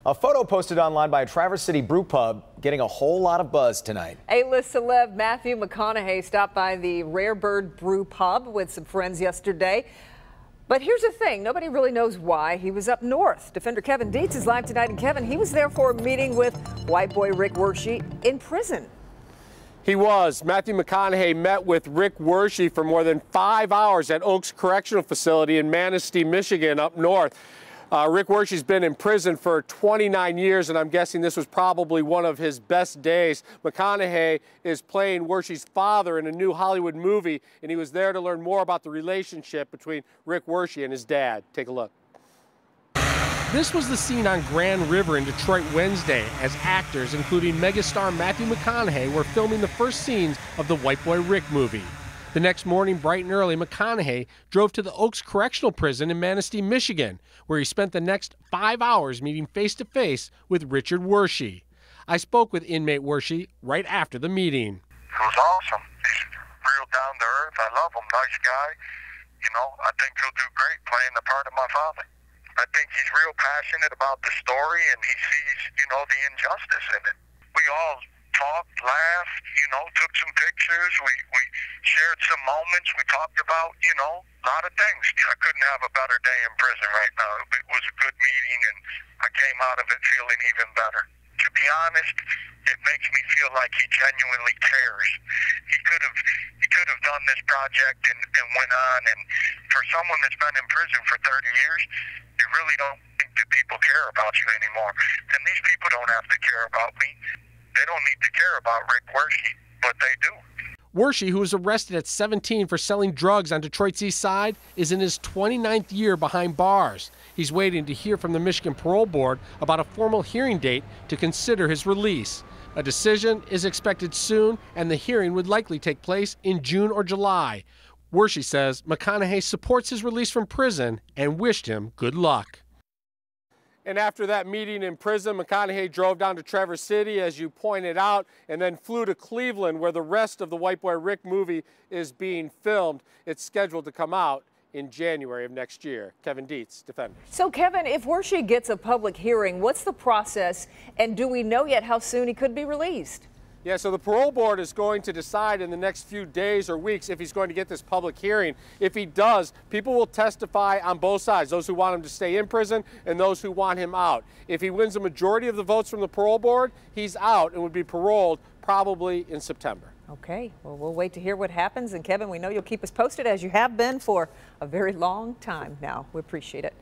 A photo posted online by a Traverse City brew pub getting a whole lot of buzz tonight. A-list celeb Matthew McConaughey stopped by the Rare Bird Brew Pub with some friends yesterday. But here's the thing, nobody really knows why he was up north. Defender Kevin Dietz is live tonight, and Kevin, he was there for a meeting with white boy Rick Wershe in prison. He was. Matthew McConaughey met with Rick Wershe for more than 5 hours at Oaks Correctional Facility in Manistee, Michigan, up north. Rick Wershe's been in prison for 29 years, and I'm guessing this was probably one of his best days. McConaughey is playing Wershe's father in a new Hollywood movie, and he was there to learn more about the relationship between Rick Wershe and his dad. Take a look. This was the scene on Grand River in Detroit Wednesday as actors, including megastar Matthew McConaughey, were filming the first scenes of the White Boy Rick movie. The next morning, bright and early, McConaughey drove to the Oaks Correctional Prison in Manistee, Michigan, where he spent the next 5 hours meeting face-to-face with Richard Wershe. I spoke with inmate Wershe right after the meeting. It was awesome. He's real down to earth. I love him. Nice guy. You know, I think he'll do great playing the part of my father. I think he's real passionate about the story, and he sees, you know, the injustice in it. We all talked, laughed, you know, took some pictures. We shared some moments. We talked about, you know, a lot of things. I couldn't have a better day in prison right now. It was a good meeting, and I came out of it feeling even better. To be honest, it makes me feel like he genuinely cares. He could have done this project and went on, and for someone that's been in prison for 30 years, you really don't think that people care about you anymore. And these people don't have to care about me. They don't need to care about Rick Wershe, but they do. Wershe, who was arrested at 17 for selling drugs on Detroit's east side, is in his 29th year behind bars. He's waiting to hear from the Michigan Parole Board about a formal hearing date to consider his release. A decision is expected soon, and the hearing would likely take place in June or July. Wershe says McConaughey supports his release from prison and wished him good luck. And after that meeting in prison, McConaughey drove down to Traverse City, as you pointed out, and then flew to Cleveland, where the rest of the White Boy Rick movie is being filmed. It's scheduled to come out in January of next year. Kevin Dietz, Defender. So, Kevin, if Wershe gets a public hearing, what's the process, and do we know yet how soon he could be released? Yeah, so the parole board is going to decide in the next few days or weeks if he's going to get this public hearing. If he does, people will testify on both sides, those who want him to stay in prison and those who want him out. If he wins a majority of the votes from the parole board, he's out and would be paroled probably in September. Okay, well, we'll wait to hear what happens. And Kevin, we know you'll keep us posted, as you have been for a very long time now. We appreciate it.